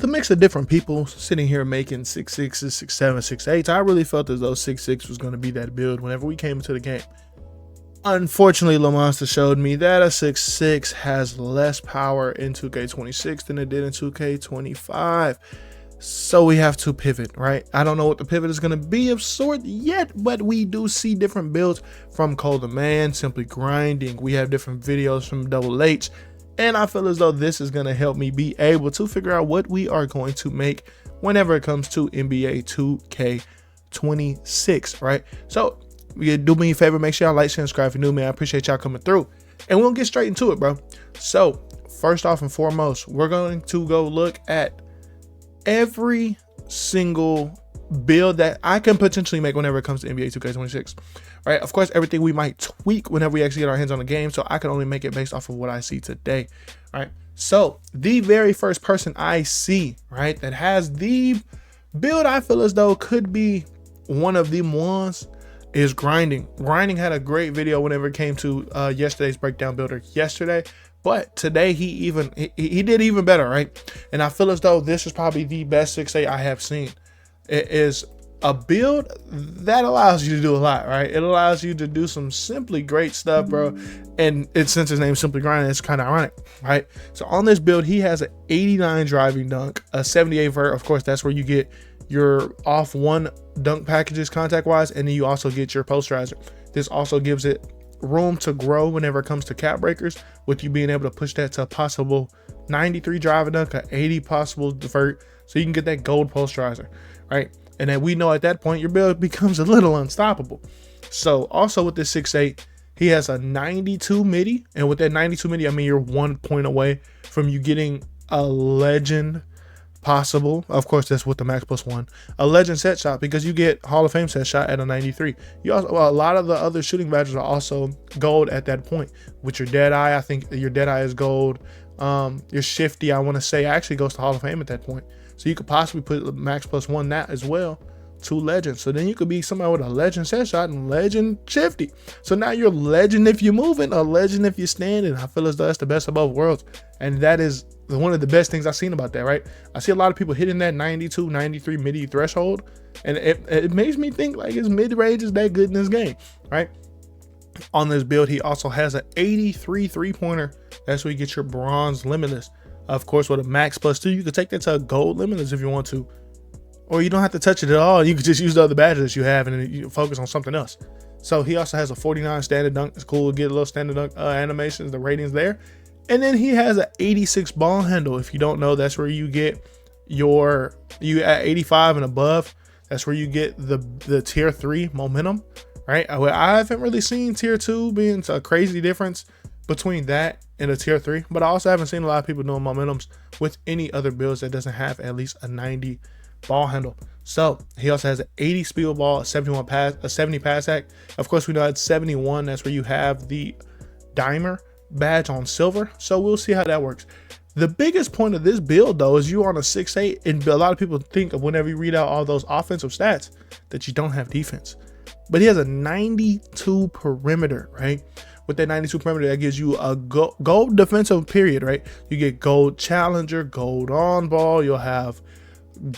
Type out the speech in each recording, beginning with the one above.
the mix of different people sitting here making 6'6s, 6'7, 6'8s, I really felt as though 6'6 was going to be that build whenever we came into the game. Unfortunately, LaMonster showed me that a 6'6 has less power in 2K26 than it did in 2K25. So we have to pivot, right? I don't know what the pivot is going to be of sort yet, but we do see different builds from Colder Man, Simply Grinding. We have different videos from Double H. And I feel as though this is going to help me be able to figure out what we are going to make whenever it comes to NBA 2K26, right? So do me a favor, make sure y'all like, share, and subscribe if you're new, man. I appreciate y'all coming through. And we'll get straight into it, bro. So first off and foremost, we're going to go look at every single build that I can potentially make whenever it comes to NBA 2K26. Right, of course, everything we might tweak whenever we actually get our hands on the game, so I can only make it based off of what I see today. Right, so the very first person I see, right, that has the build I feel as though could be one of the ones is Grinding. Grinding had a great video whenever it came to yesterday's breakdown builder yesterday, but today he did even better, right? And I feel as though this is probably the best 6'8 I have seen. It is a build that allows you to do a lot, right? It allows you to do some simply great stuff, bro. And since his name's Simply Grinding, it's kind of ironic, right? So on this build, he has an 89 driving dunk, a 78 vert. Of course, that's where you get your off one dunk packages contact wise, and then you also get your posterizer. This also gives it room to grow whenever it comes to cap breakers, with you being able to push that to a possible 93 driving dunk, a 80 possible vert, so you can get that gold posterizer, right? And then we know at that point your build becomes a little unstoppable. So also with this 6'8, he has a 92 midi, and with that 92 midi, I mean you're 1 point away from you getting a legend possible. Of course, that's with the max +1, a legend set shot, because you get Hall of Fame set shot at a 93. You also, well, a lot of the other shooting badges are also gold at that point. With your dead eye, I think your dead eye is gold. Your shifty, I want to say, actually goes to Hall of Fame at that point. So you could possibly put max +1 that as well to legend. So then you could be somebody with a legend set shot and legend shifty. So now you're legend if you're moving, a legend if you're standing. I feel as though that's the best of both worlds. And that is one of the best things I've seen about that, right? I see a lot of people hitting that 92, 93 midi threshold. And it makes me think like his mid-range is that good in this game, right? On this build, he also has an 83 3-pointer. That's where you get your bronze limitless. Of course, with a max +2, you could take that to a gold limitless if you want to. Or you don't have to touch it at all. You could just use the other badges that you have and then you focus on something else. So he also has a 49 standard dunk. It's cool to get a little standard dunk animations, the ratings there. And then he has an 86 ball handle. If you don't know, that's where you get you at 85 and above. That's where you get the tier 3 momentum, right? I haven't really seen tier 2 being a crazy difference between that and a tier 3, but I also haven't seen a lot of people doing momentums with any other builds that doesn't have at least a 90 ball handle. So he also has an 80 speed ball, a 70 pass hack. Of course, we know at 71, that's where you have the dimer badge on silver. So we'll see how that works. The biggest point of this build, though, is you on a 6'8", and a lot of people think of whenever you read out all those offensive stats that you don't have defense. But he has a 92 perimeter, right? With that 92 perimeter, that gives you a gold defensive period, right? You get gold challenger, gold on ball. You'll have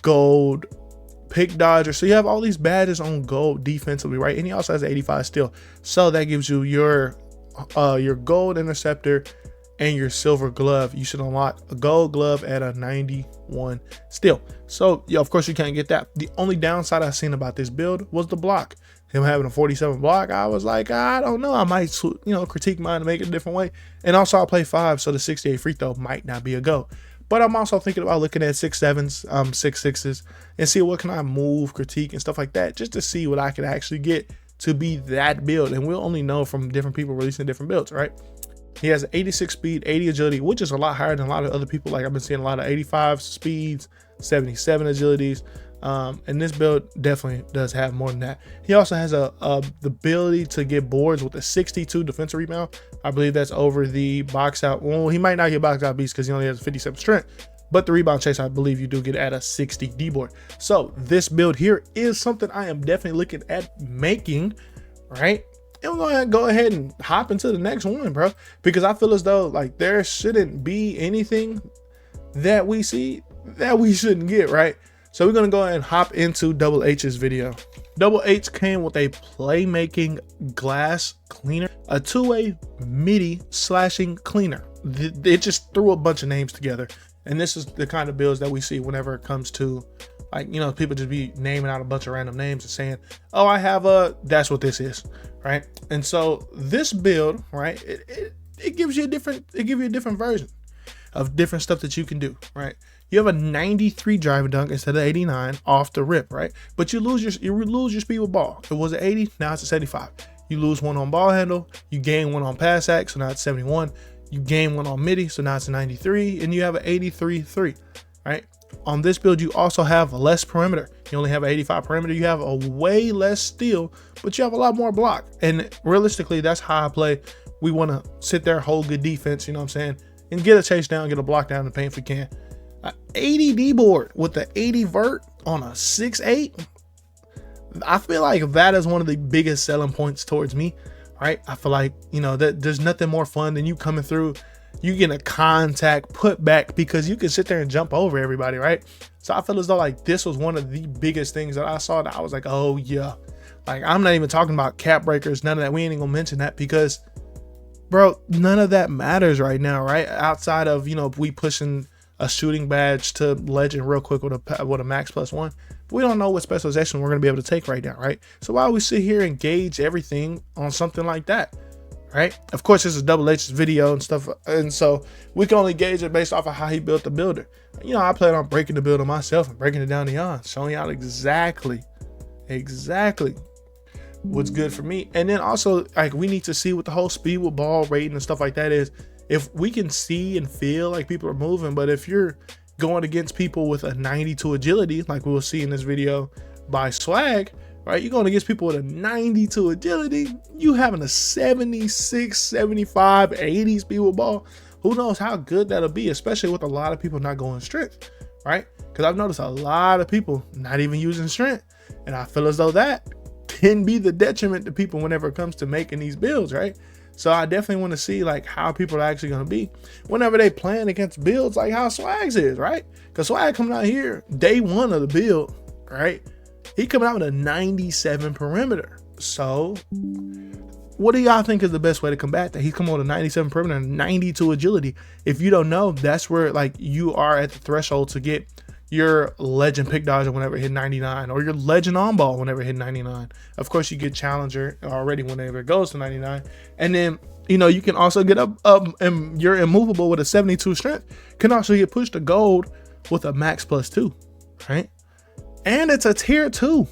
gold pick dodger. So you have all these badges on gold defensively, right? And he also has 85 steal. So that gives you your gold interceptor and your silver glove. You should unlock a gold glove at a 91 steal. So yeah, of course you can't get that. The only downside I've seen about this build was the block. Him having a 47 block, I was like, I don't know. I might, critique mine and make it a different way. And also I'll play 5, so the 68 free throw might not be a go. But I'm also thinking about looking at 6'7s, 6'6s, and see what can I move, critique, and stuff like that, just to see what I can actually get to be that build. And we'll only know from different people releasing different builds, right? He has 86 speed, 80 agility, which is a lot higher than a lot of other people. Like I've been seeing a lot of 85 speeds, 77 agilities. And this build definitely does have more than that. He also has the ability to get boards with a 62 defensive rebound. I believe that's over the box out. Well, he might not get box out beast because he only has 57 strength, but the rebound chase, I believe you do get at a 60 D board. So this build here is something I am definitely looking at making, right? And we're gonna go ahead and hop into the next one, bro, because I feel as though like there shouldn't be anything that we see that we shouldn't get, right? So we're gonna go ahead and hop into Double H's video. Double H came with a playmaking glass cleaner, a two-way MIDI slashing cleaner. It just threw a bunch of names together. And this is the kind of builds that we see whenever it comes to, like, you know, people just be naming out a bunch of random names and saying, oh, I have that's what this is, right? And so this build, right, it gives you a different version of different stuff that you can do, right? You have a 93 driving dunk instead of 89 off the rip, right? But you lose your speed with ball. It was an 80, now it's a 75. You lose one on ball handle, you gain one on pass act, so now it's 71. You gain one on MIDI, so now it's a 93, and you have an 83-3, right? On this build, you also have less perimeter. You only have an 85 perimeter. You have a way less steal, but you have a lot more block. And realistically, that's how I play. We want to sit there, hold good defense, you know what I'm saying, and get a chase down, get a block down in the paint if we can. 80 D board with the 80 vert on a 6'8". I feel like that is one of the biggest selling points towards me, right? I feel like, you know, that there's nothing more fun than you coming through, you getting a contact put back because you can sit there and jump over everybody, right? So I feel as though like this was one of the biggest things that I saw that I was like, oh yeah. Like, I'm not even talking about cap breakers, none of that. We ain't even gonna mention that because, bro, none of that matters right now, right? Outside of, you know, we pushing a shooting badge to legend real quick with a max +1. We don't know what specialization we're going to be able to take right now, right? So why we sit here and gauge everything on something like that, right? Of course, this is Double H's video and stuff, and so we can only gauge it based off of how he built the builder. You know, I plan on breaking the builder myself and breaking it down to y'all, showing y'all exactly what's good for me. And then also, like, we need to see what the whole speed with ball rating and stuff like that is. If we can see and feel like people are moving, but if you're going against people with a 92 agility, like we'll see in this video by Swag, right? You're going against people with a 92 agility, you having a 76, 75, 80 speed with ball. Who knows how good that'll be, especially with a lot of people not going strength, right? Because I've noticed a lot of people not even using strength. And I feel as though that can be the detriment to people whenever it comes to making these builds, right? So I definitely want to see like how people are actually going to be whenever they playing against builds like how Swag's is, right? Because Swag coming out here day one of the build, right? He coming out with a 97 perimeter. So what do y'all think is the best way to combat that? He's coming with a 97 perimeter and 92 agility. If you don't know, that's where like you are at the threshold to get your legend pick dodge whenever it hit 99, or your legend on ball whenever it hit 99. Of course, you get challenger already whenever it goes to 99. And then, you know, you can also get up and you're immovable with a 72 strength. Can also get pushed to gold with a max +2, right? And it's a tier 2.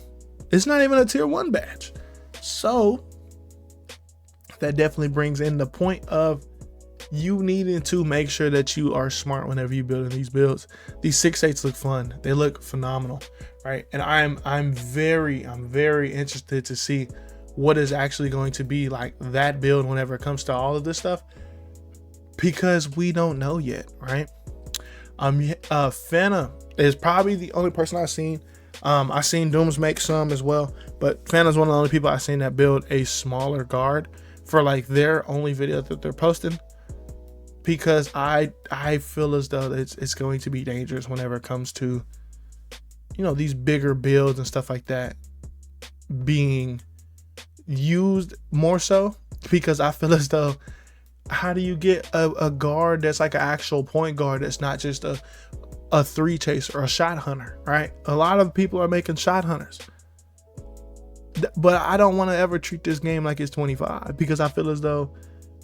It's not even a tier 1 badge. So that definitely brings in the point of you needing to make sure that you are smart whenever you're building these builds. These 6'8s look fun. They look phenomenal, right? And I'm very interested to see what is actually going to be like that build whenever it comes to all of this stuff, because we don't know yet, right? Fana is probably the only person I've seen. I've seen Dooms make some as well, but Fana's one of the only people I've seen that build a smaller guard for like their only video that they're posting. Because I feel as though it's going to be dangerous whenever it comes to, you know, these bigger builds and stuff like that being used more so. Because I feel as though, how do you get a guard that's like an actual point guard that's not just a three chaser or a shot hunter, right? A lot of people are making shot hunters. But I don't want to ever treat this game like it's 25, because I feel as though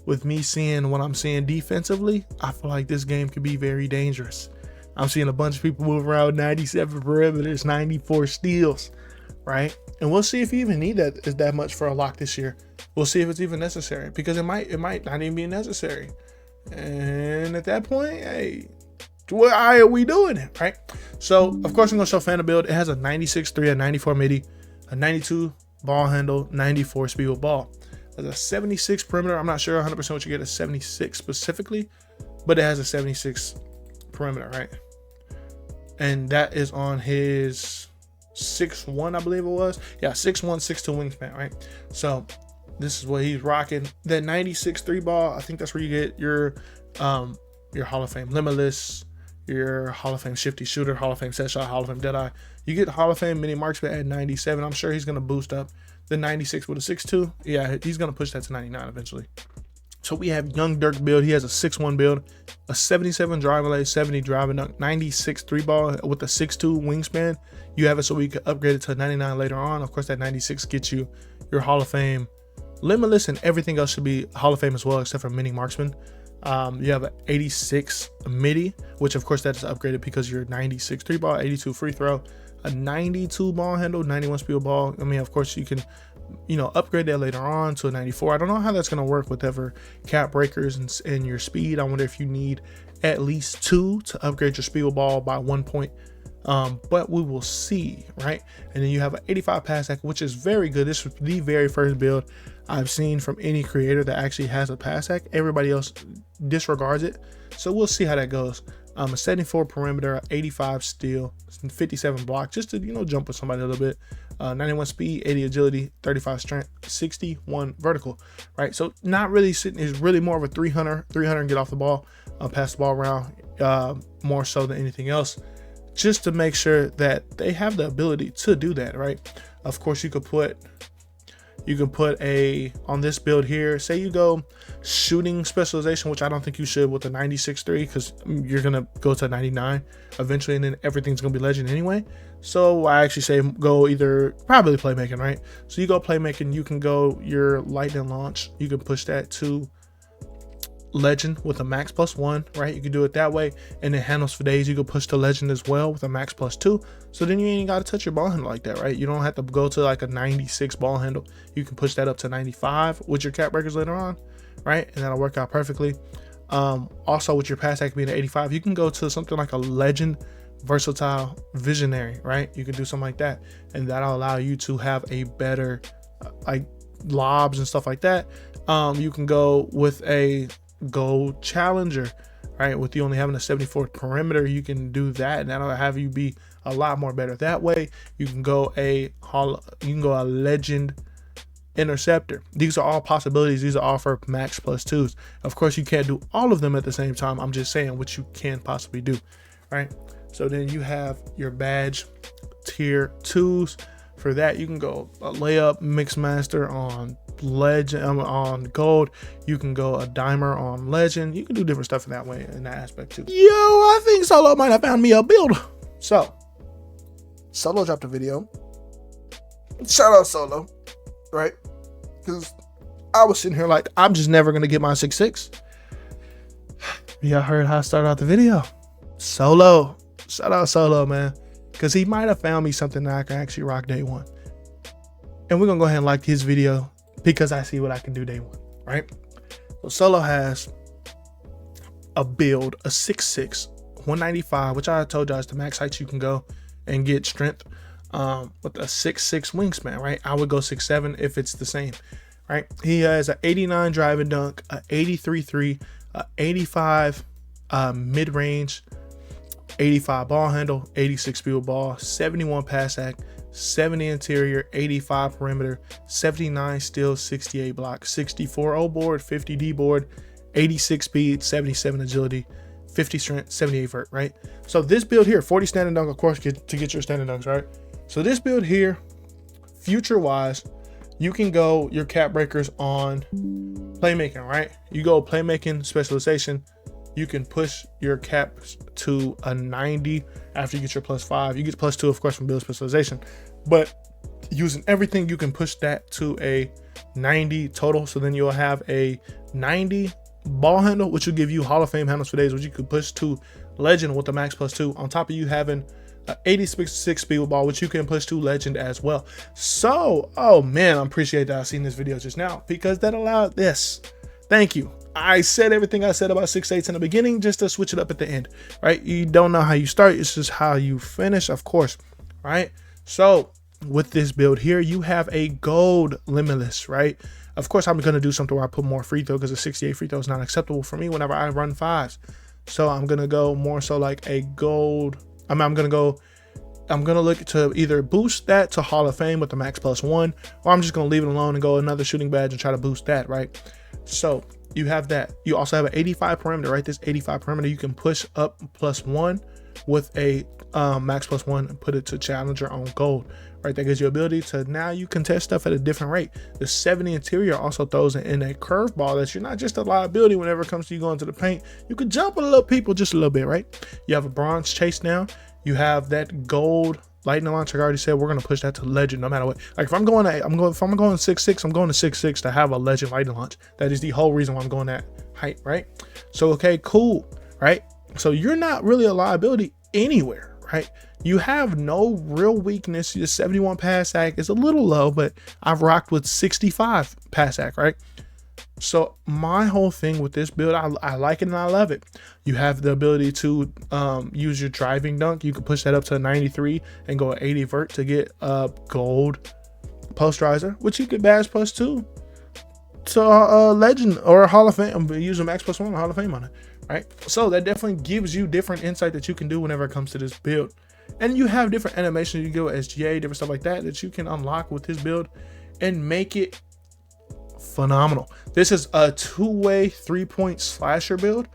with me seeing what I'm seeing defensively, I feel like this game could be very dangerous. I'm seeing a bunch of people move around 97 perimeters, 94 steals, right? And we'll see if you even need that much for a lock this year. We'll see if it's even necessary, because it might not even be necessary. And at that point, hey, why are we doing it, right? So of course I'm gonna show Fana build. It has a 96-3, a 94 MIDI, a 92 ball handle, 94 speed with ball. There's a 76 perimeter. I'm not sure 100% what you get at 76 specifically, but it has a 76 perimeter, right? And that is on his 6'1", I believe it was. Yeah, 6'1", 6'2" wingspan, right? So this is what he's rocking. That 96 3 ball, I think that's where you get your Hall of Fame Limitless, your Hall of Fame shifty shooter, Hall of Fame set shot, Hall of Fame deadeye. You get Hall of Fame mini marksman at 97. I'm sure he's going to boost up the 96 with a 6'2". Yeah, he's going to push that to 99 eventually. So we have Young Dirk build. He has a 6'1" build, a 77 driving lane, 70 driving dunk, 96 3 ball with a 6'2" wingspan. You have it so we can upgrade it to 99 later on. Of course, that 96 gets you your Hall of Fame limitless, and everything else should be Hall of Fame as well, except for mini marksman. You have an 86 midi, which of course that's upgraded because you're 96 3 ball, 82 free throw, a 92 ball handle, 91 speed ball. I mean, of course you can, upgrade that later on to a 94. I don't know how that's going to work with ever cap breakers and your speed. I wonder if you need at least 2 to upgrade your speed ball by 1 point. But we will see, right? And then you have an 85 pass hack, which is very good. This was the very first build I've seen from any creator that actually has a pass hack. Everybody else disregards it. So we'll see how that goes. A 74 perimeter, 85 steal, 57 block, just to, jump with somebody a little bit. 91 speed, 80 agility, 35 strength, 61 vertical, right? So not really sitting, is really more of a 300 and get off the ball, pass the ball around, more so than anything else, just to make sure that they have the ability to do that, right? Of course, you can put on this build here, say you go shooting specialization, which I don't think you should with the 96.3, because you're gonna go to 99 eventually, and then everything's gonna be legend anyway. So I actually say go either probably playmaking, right? So you go playmaking, you can go your lightning launch, you can push that to legend with a max +1, right? You can do it that way. And then handles for days, you can push to legend as well with a max +2. So then you ain't got to touch your ball handle like that, right? You don't have to go to like a 96 ball handle. You can push that up to 95 with your cap breakers later on, right? And that'll work out perfectly. Also with your pass hack being at 85, you can go to something like a legend versatile visionary, right? You can do something like that, and that'll allow you to have a better like lobs and stuff like that. You can go with a gold challenger, right? With you only having a 74 perimeter, you can do that, and that'll have you be a lot more better that way. You can go a legend interceptor. These are all possibilities. These are all for max +2s. Of course, you can't do all of them at the same time. I'm just saying what you can possibly do, right? So then you have your badge tier 2s. For that, you can go a layup mix master on legend, on gold. You can go a dimer on legend. You can do different stuff in that way, in that aspect too. Yo, I think Solo might have found me a build. So Solo dropped a video. Shout out Solo, right? Because I was sitting here like, I'm just never gonna get my 6'6". Y'all heard how I started out the video. Solo, shout out Solo, man, because he might have found me something that I can actually rock day one. And we're gonna go ahead and like his video because I see what I can do day one, right? So Solo has a build, a 6'6", 195, which I told y'all is the max height you can go and get strength, with a 6'6" wingspan, right? I would go 6'7" if it's the same, right? He has an 89 driving dunk, a 83 3, a 85 mid-range, 85 ball handle, 86 field ball, 71 pass hack, 70 interior, 85 perimeter, 79 steal, 68 block, 64 O board, 50 D board, 86 speed, 77 agility, 50 strength, 78 vert, right? So this build here, 40 standing dunk, of course, to get your standing dunks, right? So this build here, future wise, you can go your cap breakers on playmaking, right? You go playmaking specialization. You can push your caps to a 90 after you get your +5. You get +2, of course, from build specialization. But using everything, you can push that to a 90 total. So then you'll have a 90 ball handle, which will give you Hall of Fame handles for days, which you could push to legend with the max +2. On top of you having an 86 speed ball, which you can push to legend as well. So, oh man, I appreciate that I seen this video just now, because that allowed this. Thank you. I said everything I said about 6'8" in the beginning just to switch it up at the end, right? You don't know how you start, it's just how you finish, of course, right? So with this build here, you have a gold limitless, right? Of course, I'm going to do something where I put more free throw, because a 68 free throw is not acceptable for me whenever I run 5s. So I'm going to go more so like a gold. I'm going to look to either boost that to Hall of Fame with the max +1, or I'm just going to leave it alone and go another shooting badge and try to boost that, right? So You have that. You also have an 85 perimeter, right? This 85 perimeter, you can push up +1 with a max +1 and put it to challenger on gold, right? That gives you ability to now you contest stuff at a different rate. The 70 interior also throws in a curveball that you're not just a liability whenever it comes to you going to the paint. You can jump a little people just a little bit, right? You have a bronze chase now. You have that gold lightning launch. I already said we're gonna push that to legend no matter what. Like if I'm going 6'6", I'm going to 6'6" to have a legend lightning launch. That is the whole reason why I'm going that height, right? So okay, cool, right? So you're not really a liability anywhere, right? You have no real weakness. Your 71 pass act is a little low, but I've rocked with 65 pass act, right? So my whole thing with this build, I like it and I love it. You have the ability to use your driving dunk. You can push that up to 93 and go 80 vert to get a gold posterizer, which you could bash +2 to a legend or a Hall of Fame. Use a max +1 Hall of Fame on it, right? So that definitely gives you different insight that you can do whenever it comes to this build. And you have different animations. You can go SGA, different stuff like that you can unlock with this build and make it phenomenal. This is a 2-way 3-point slasher build.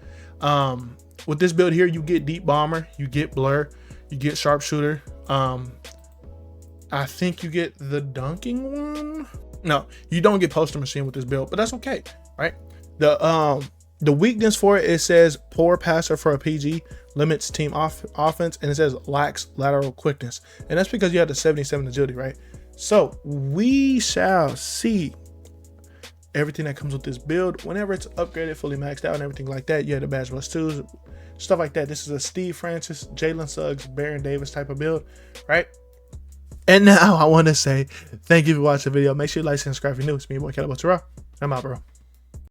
With this build here, you get deep bomber, you get blur, you get sharpshooter. I think you get the dunking one. No, you don't get poster machine with this build, but that's okay, right? The weakness for it says poor passer for a PG, limits team offense, and it says lacks lateral quickness, and that's because you have the 77 agility, right? So we shall see everything that comes with this build whenever it's upgraded, fully maxed out and everything like that. You have the badge +2s, stuff like that. This is a Steve Francis, Jalen Suggs, Baron Davis type of build, right? And now I want to say thank you for watching the video. Make sure you like, subscribe if you're new. It's me, your boy, Caleb. I'm out, bro.